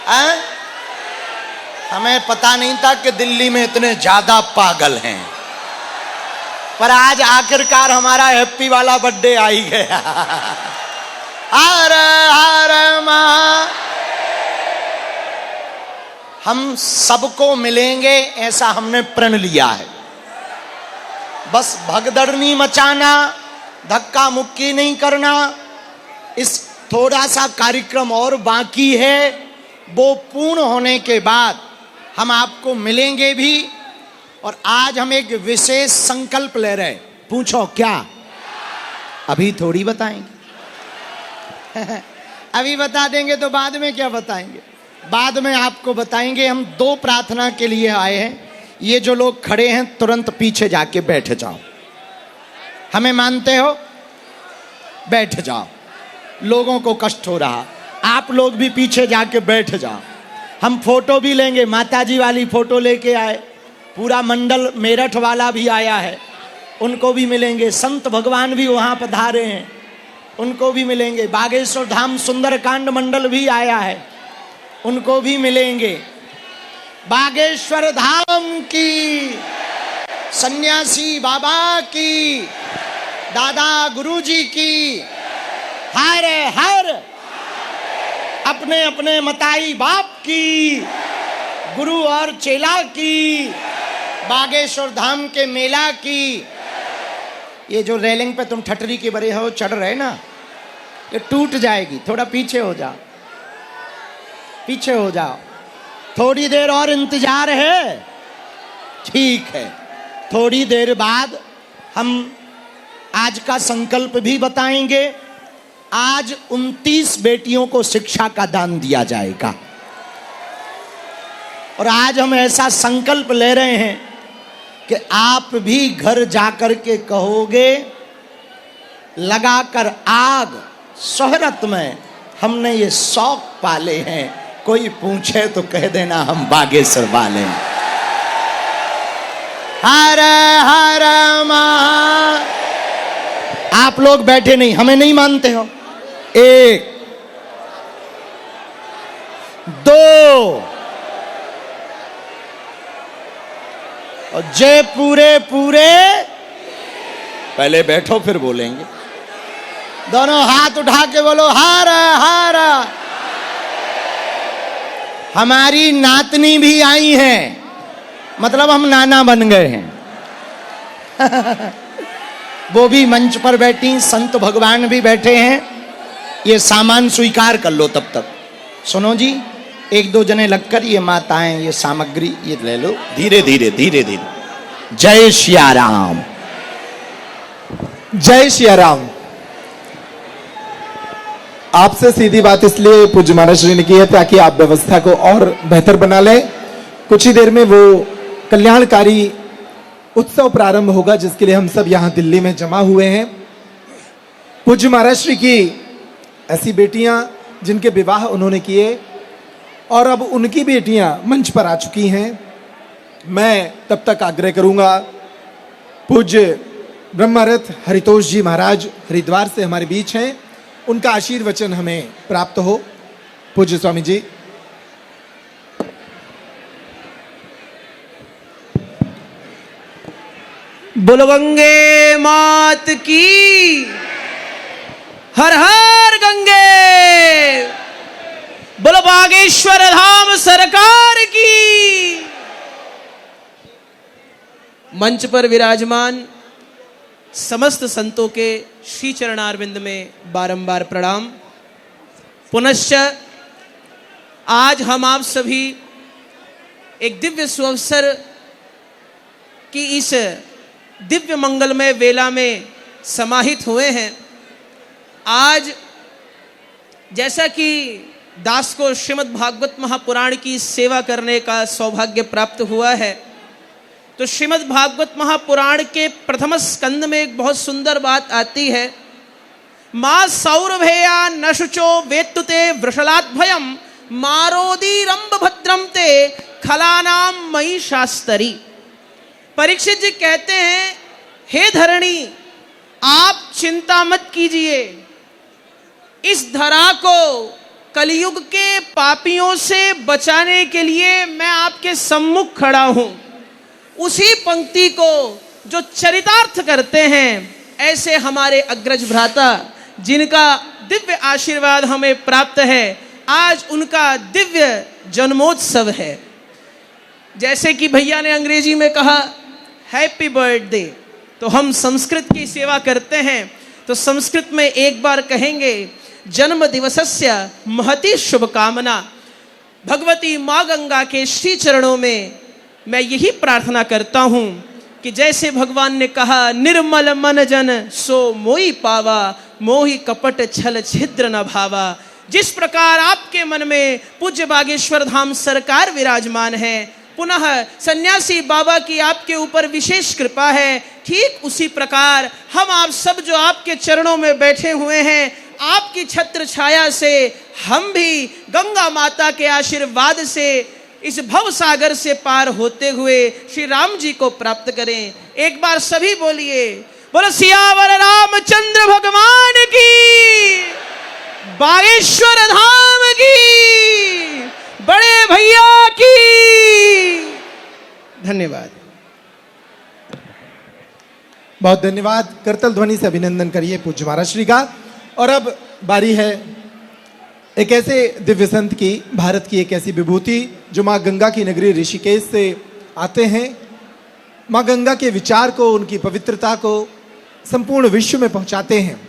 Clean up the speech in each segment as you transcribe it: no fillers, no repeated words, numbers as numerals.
हैं? हमें पता नहीं था कि दिल्ली में इतने ज्यादा पागल हैं, पर आज आखिरकार हमारा हैप्पी वाला बर्थडे आ ही गया। हर हर महा। हम सबको मिलेंगे ऐसा हमने प्रण लिया है। बस भगदड़ नहीं मचाना, धक्का मुक्की नहीं करना। इस थोड़ा सा कार्यक्रम और बाकी है, वो पूर्ण होने के बाद हम आपको मिलेंगे भी। और आज हम एक विशेष संकल्प ले रहे हैं। पूछो क्या? अभी थोड़ी बताएंगे। अभी बता देंगे तो बाद में क्या बताएंगे? बाद में आपको बताएंगे। हम 2 प्रार्थना के लिए आए हैं। ये जो लोग खड़े हैं तुरंत पीछे जाके बैठ जाओ। हमें मानते हो? बैठ जाओ। लोगों को कष्ट हो रहा, आप लोग भी पीछे जाके बैठ जाओ। हम फोटो भी लेंगे, माताजी वाली फोटो लेके आए। पूरा मंडल मेरठ वाला भी आया है, उनको भी मिलेंगे। संत भगवान भी वहां पधारे हैं, उनको भी मिलेंगे। बागेश्वर धाम सुंदरकांड मंडल भी आया है, उनको भी मिलेंगे। बागेश्वर धाम की, सन्यासी बाबा की, दादा गुरुजी की, हर हर अपने अपने मताई बाप की, गुरु और चेला की, बागेश्वर धाम के मेला की। ये जो रेलिंग पे तुम ठटरी के बरे हो चढ़ रहे ना, ये टूट जाएगी। थोड़ा पीछे हो जाओ, पीछे हो जाओ। थोड़ी देर और इंतजार है। ठीक है, थोड़ी देर बाद हम आज का संकल्प भी बताएंगे। आज 29 बेटियों को शिक्षा का दान दिया जाएगा। और आज हम ऐसा संकल्प ले रहे हैं कि आप भी घर जाकर के कहोगे, लगाकर आग शोहरत में हमने ये शौक पाले हैं। कोई पूछे तो कह देना हम बागेश्वर वाले हैं। हर हर महा। आप लोग बैठे नहीं, हमें नहीं मानते हो? 1 2 और जय पूरे पूरे। पहले बैठो फिर बोलेंगे। दोनों हाथ उठा के बोलो हर हर। हमारी नातनी भी आई हैं, मतलब हम नाना बन गए हैं। वो भी मंच पर बैठी, संत भगवान भी बैठे हैं। ये सामान स्वीकार कर लो। तब तक सुनो जी, 1-2 जने लगकर ये माताएं, ये सामग्री ये ले लो। धीरे धीरे धीरे धीरे। जय सिया राम। जय सिया राम। आपसे सीधी बात इसलिए पूज्य महाराज जी ने की है ताकि आप व्यवस्था को और बेहतर बना लें। कुछ ही देर में वो कल्याणकारी उत्सव प्रारंभ होगा जिसके लिए हम सब यहाँ दिल्ली में जमा हुए हैं। पूज्य महाराज श्री की ऐसी बेटियां जिनके विवाह उन्होंने किए और अब उनकी बेटियां मंच पर आ चुकी हैं। मैं तब तक आग्रह करूंगा, पूज्य ब्रह्मरथ हरितोष जी महाराज हरिद्वार से हमारे बीच हैं, उनका आशीर्वचन हमें प्राप्त हो। पूज्य स्वामी जी। बोलो गंगे मात की। हर हर गंगे। बोलो बागेश्वर धाम सरकार की। मंच पर विराजमान समस्त संतों के श्री चरणारविंद में बारंबार प्रणाम। पुनश्च आज हम आप सभी एक दिव्य सुअवसर की इस दिव्य मंगलमय वेला में समाहित हुए हैं। आज जैसा कि दास को श्रीमद् भागवत महापुराण की सेवा करने का सौभाग्य प्राप्त हुआ है, तो श्रीमद् भागवत महापुराण के प्रथम स्कंद में एक बहुत सुंदर बात आती है। मां सौरभेया न शुचो वेत्तुते वृषलात् भयम मारोदीरंब भद्रम ते खलानाम मयि शास्तरी। परीक्षित जी कहते हैं, हे धरणी, आप चिंता मत कीजिए, इस धरा को कलयुग के पापियों से बचाने के लिए मैं आपके सम्मुख खड़ा हूं। उसी पंक्ति को जो चरितार्थ करते हैं, ऐसे हमारे अग्रज भ्राता जिनका दिव्य आशीर्वाद हमें प्राप्त है, आज उनका दिव्य जन्मोत्सव है। जैसे कि भैया ने अंग्रेजी में कहा हैप्पी बर्थडे, तो हम संस्कृत की सेवा करते हैं तो संस्कृत में एक बार कहेंगे जन्म दिवसस्य महती शुभकामना। भगवती माँ गंगा के श्री चरणों में मैं यही प्रार्थना करता हूँ कि जैसे भगवान ने कहा निर्मल मन जन सो मोई पावा, मोहि कपट छल छिद्र न भावा, जिस प्रकार आपके मन में पूज्य बागेश्वर धाम सरकार विराजमान है, पुनः सन्यासी बाबा की आपके ऊपर विशेष कृपा है, ठीक उसी प्रकार हम आप सब जो आपके चरणों में बैठे हुए हैं, आपकी छत्र छाया से हम भी गंगा माता के आशीर्वाद से इस भव सागर से पार होते हुए श्री राम जी को प्राप्त करें। एक बार सभी बोलिए, बोलो सियावर रामचंद्र भगवान की, बागेश्वर धाम की, बड़े भैया की। धन्यवाद। बहुत धन्यवाद। करतल ध्वनि से अभिनंदन करिए पूज्य महाराज श्री का। और अब बारी है एक ऐसे दिव्य संत की, भारत की एक ऐसी विभूति जो माँ गंगा की नगरी ऋषिकेश से आते हैं, माँ गंगा के विचार को, उनकी पवित्रता को संपूर्ण विश्व में पहुंचाते हैं।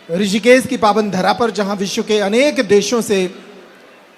ऋषिकेश की पावन धरा पर जहां विश्व के अनेक देशों से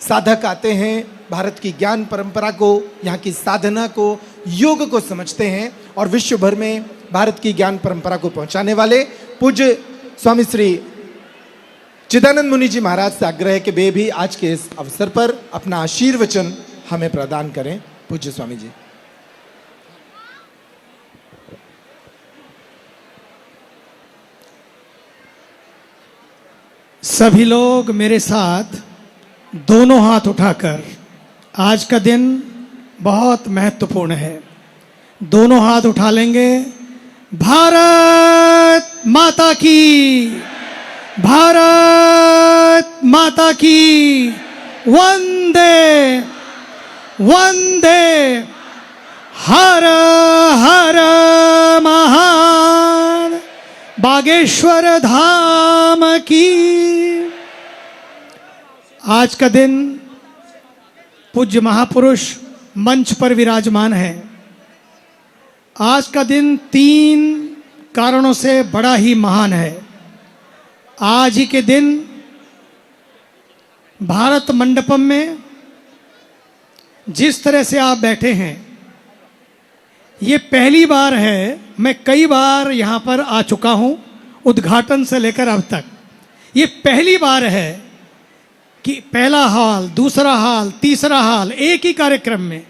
साधक आते हैं, भारत की ज्ञान परंपरा को, यहाँ की साधना को, योग को समझते हैं और विश्व भर में भारत की ज्ञान परंपरा को पहुंचाने वाले पूज्य स्वामी श्री चिदानंद मुनि जी महाराज से आग्रह है कि वे भी आज के इस अवसर पर अपना आशीर्वचन हमें प्रदान करें। पूज्य स्वामी जी। सभी लोग मेरे साथ दोनों हाथ उठाकर, आज का दिन बहुत महत्वपूर्ण है, दोनों हाथ उठा लेंगे। भारत माता की, भारत माता की, वंदे वंदे, हर हर महान बागेश्वर धाम की। आज का दिन पूज्य महापुरुष मंच पर विराजमान है। आज का दिन 3 कारणों से बड़ा ही महान है। आज ही के दिन भारत मंडपम में जिस तरह से आप बैठे हैं, ये पहली बार है। मैं कई बार यहाँ पर आ चुका हूँ, उद्घाटन से लेकर अब तक। ये पहली बार है कि पहला हाल, दूसरा हाल, तीसरा हाल एक ही कार्यक्रम में,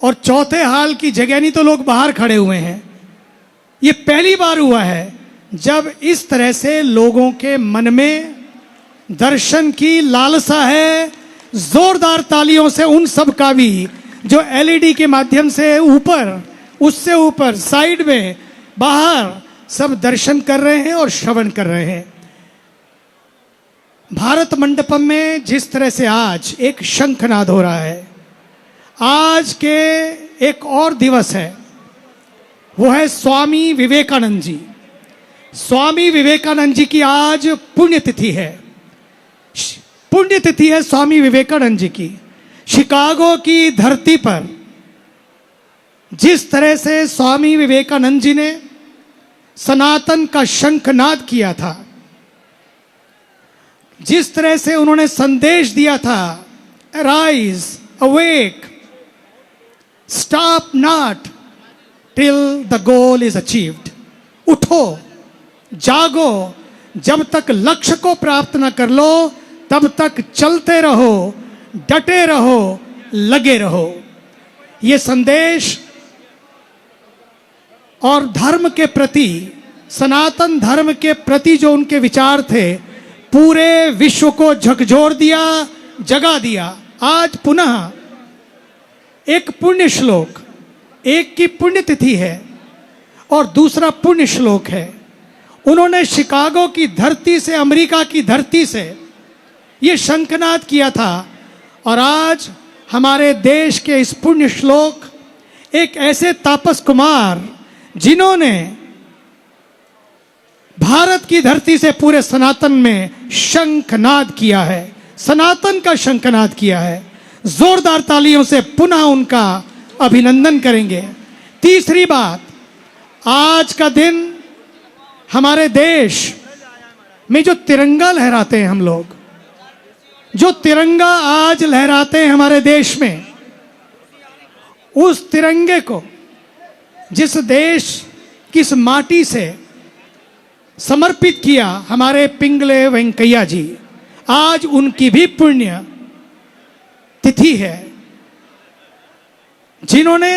और चौथे हाल की जगह नहीं तो लोग बाहर खड़े हुए हैं। ये पहली बार हुआ है जब इस तरह से लोगों के मन में दर्शन की लालसा है। जोरदार तालियों से उन सब का भी जो एलईडी के माध्यम से ऊपर, उससे ऊपर, साइड में, बाहर सब दर्शन कर रहे हैं और श्रवण कर रहे हैं। भारत मंडपम में जिस तरह से आज एक शंखनाद हो रहा है, आज के एक और दिवस है, वो है स्वामी विवेकानंद जी। स्वामी विवेकानंद जी की आज पुण्यतिथि है। पुण्यतिथि है स्वामी विवेकानंद जी की। शिकागो की धरती पर जिस तरह से स्वामी विवेकानंद जी ने सनातन का शंखनाद किया था, जिस तरह से उन्होंने संदेश दिया था, arise, awake, stop not till the goal is achieved. उठो, जागो, जब तक लक्ष्य को प्राप्त न कर लो तब तक चलते रहो, डटे रहो, लगे रहो। ये संदेश और धर्म के प्रति, सनातन धर्म के प्रति जो उनके विचार थे, पूरे विश्व को झकझोर दिया, जगा दिया। आज पुनः एक पुण्य श्लोक, एक की पुण्यतिथि है और दूसरा पुण्य श्लोक है। उन्होंने शिकागो की धरती से, अमेरिका की धरती से ये शंखनाद किया था। और आज हमारे देश के इस पुण्य श्लोक एक ऐसे तापस कुमार जिन्होंने भारत की धरती से पूरे सनातन में शंखनाद किया है, सनातन का शंखनाद किया है, जोरदार तालियों से पुनः उनका अभिनंदन करेंगे। तीसरी बात, आज का दिन हमारे देश में जो तिरंगा लहराते हैं हम लोग, जो तिरंगा आज लहराते हैं हमारे देश में, उस तिरंगे को जिस देश किस माटी से समर्पित किया हमारे पिंगले वेंकैया जी, आज उनकी भी पुण्य तिथि है। जिन्होंने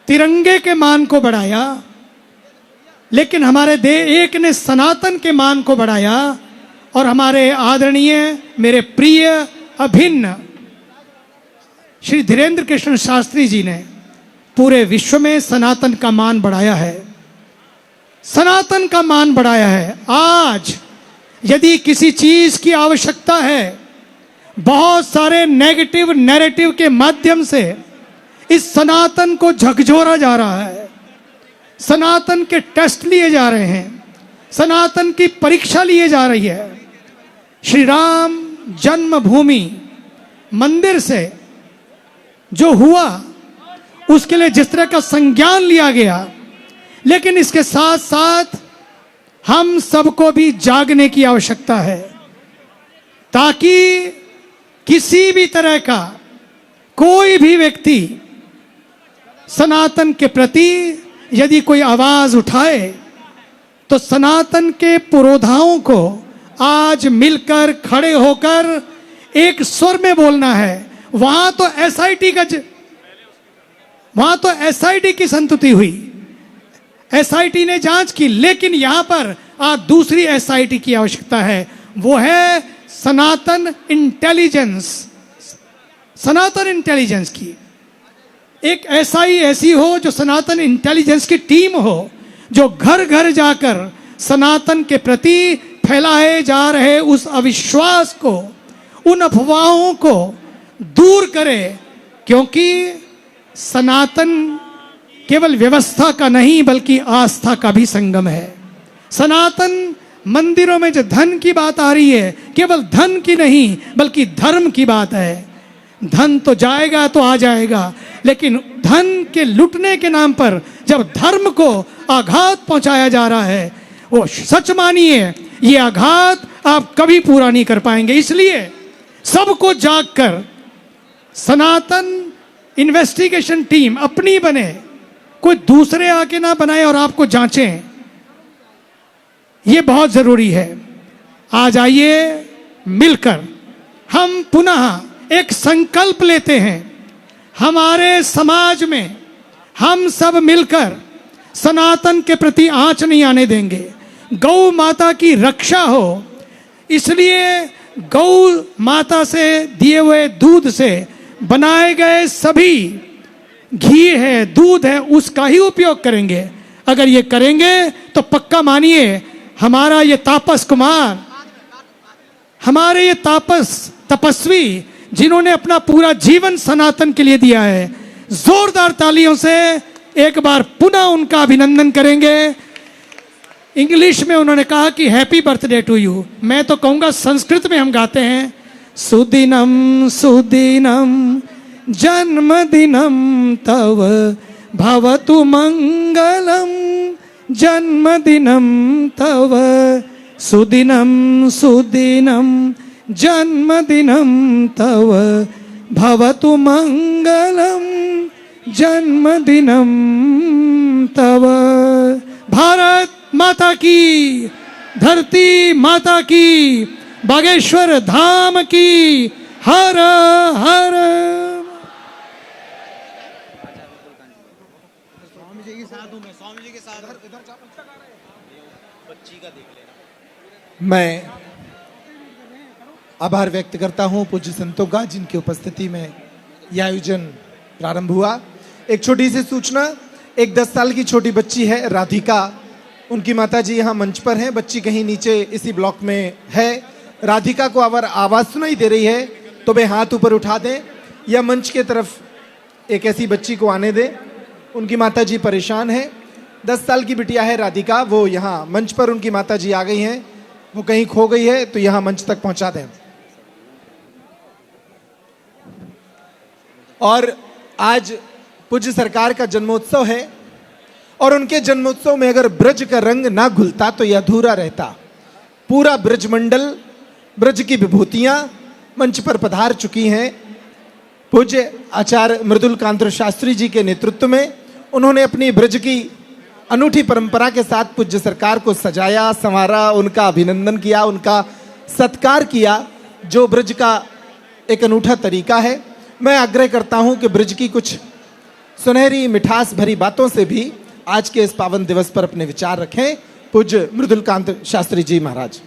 तिरंगे के मान को बढ़ाया, लेकिन हमारे एक ने सनातन के मान को बढ़ाया। और हमारे आदरणीय मेरे प्रिय अभिन्न श्री धीरेन्द्र कृष्ण शास्त्री जी ने पूरे विश्व में सनातन का मान बढ़ाया है, सनातन का मान बढ़ाया है। आज यदि किसी चीज की आवश्यकता है, बहुत सारे नेगेटिव नैरेटिव के माध्यम से इस सनातन को झकझोरा जा रहा है, सनातन के टेस्ट लिए जा रहे हैं, सनातन की परीक्षा लिए जा रही है। श्री राम जन्मभूमि मंदिर से जो हुआ उसके लिए जिस तरह का संज्ञान लिया गया, लेकिन इसके साथ साथ हम सबको भी जागने की आवश्यकता है, ताकि किसी भी तरह का कोई भी व्यक्ति सनातन के प्रति यदि कोई आवाज उठाए तो सनातन के पुरोधाओं को आज मिलकर खड़े होकर एक स्वर में बोलना है। वहां तो एसआईटी की संतुति हुई, एसआईटी ने जांच की, लेकिन यहां पर आज दूसरी एसआईटी की आवश्यकता है, वो है सनातन इंटेलिजेंस, सनातन इंटेलिजेंस की एक एसआई ऐसी हो जो सनातन इंटेलिजेंस की टीम हो, जो घर घर जाकर सनातन के प्रति फैलाए जा रहे उस अविश्वास को, उन अफवाहों को दूर करे। क्योंकि सनातन केवल व्यवस्था का नहीं बल्कि आस्था का भी संगम है। सनातन मंदिरों में जो धन की बात आ रही है, केवल धन की नहीं बल्कि धर्म की बात है। धन तो जाएगा तो आ जाएगा, लेकिन धन के लुटने के नाम पर जब धर्म को आघात पहुंचाया जा रहा है, वो सच मानिए ये आघात आप कभी पूरा नहीं कर पाएंगे। इसलिए सबको जागकर सनातन इन्वेस्टिगेशन टीम अपनी बने, कोई दूसरे आके ना बनाए और आपको जांचें, ये बहुत जरूरी है। आज आइए मिलकर हम पुनः एक संकल्प लेते हैं, हमारे समाज में हम सब मिलकर सनातन के प्रति आंच नहीं आने देंगे। गौ माता की रक्षा हो, इसलिए गौ माता से दिए हुए दूध से बनाए गए सभी घी है, दूध है, उसका ही उपयोग करेंगे। अगर ये करेंगे तो पक्का मानिए हमारा ये तापस कुमार, हमारे ये तपस्वी जिन्होंने अपना पूरा जीवन सनातन के लिए दिया है, जोरदार तालियों से एक बार पुनः उनका अभिनंदन करेंगे। इंग्लिश में उन्होंने कहा कि हैप्पी बर्थडे टू यू, मैं तो कहूंगा संस्कृत में हम गाते हैं, सुदिनम सुदिनम जन्मदिनम तव भवतु मंगलम, जन्मदिनम तव सुदिनम सुदिनम जन्मदिनम तव भवतु मंगलम, जन्मदिनम तव। भारत माता की, धरती माता की, बागेश्वर धाम की, हर हर। मैं आभार व्यक्त करता हूं पूज्य संतों का, जिनकी उपस्थिति में यह आयोजन प्रारंभ हुआ। एक छोटी सी सूचना, एक 10 साल की छोटी बच्ची है राधिका, उनकी माताजी यहाँ मंच पर हैं, बच्ची कहीं नीचे इसी ब्लॉक में है। राधिका को अगर आवाज सुनाई दे रही है तो वे हाथ ऊपर उठा दें या मंच के तरफ एक ऐसी बच्ची को आने दें। उनकी माताजी परेशान है। 10 साल की बिटिया है राधिका, वो यहाँ मंच पर उनकी माताजी आ गई हैं, वो कहीं खो गई है तो यहाँ मंच तक पहुंचा दें। और आज पूज्य सरकार का जन्मोत्सव है और उनके जन्मोत्सव में अगर ब्रज का रंग ना घुलता तो यह अधूरा रहता। पूरा ब्रज मंडल, ब्रज की विभूतियां मंच पर पधार चुकी हैं। पूज्य आचार्य मृदुलकांत शास्त्री जी के नेतृत्व में उन्होंने अपनी ब्रज की अनूठी परंपरा के साथ पूज्य सरकार को सजाया, संवारा, उनका अभिनंदन किया, उनका सत्कार किया, जो ब्रज का एक अनूठा तरीका है। मैं आग्रह करता हूं कि ब्रज की कुछ सुनहरी मिठास भरी बातों से भी आज के इस पावन दिवस पर अपने विचार रखें। पूज्य मृदुलकांत शास्त्री जी महाराज।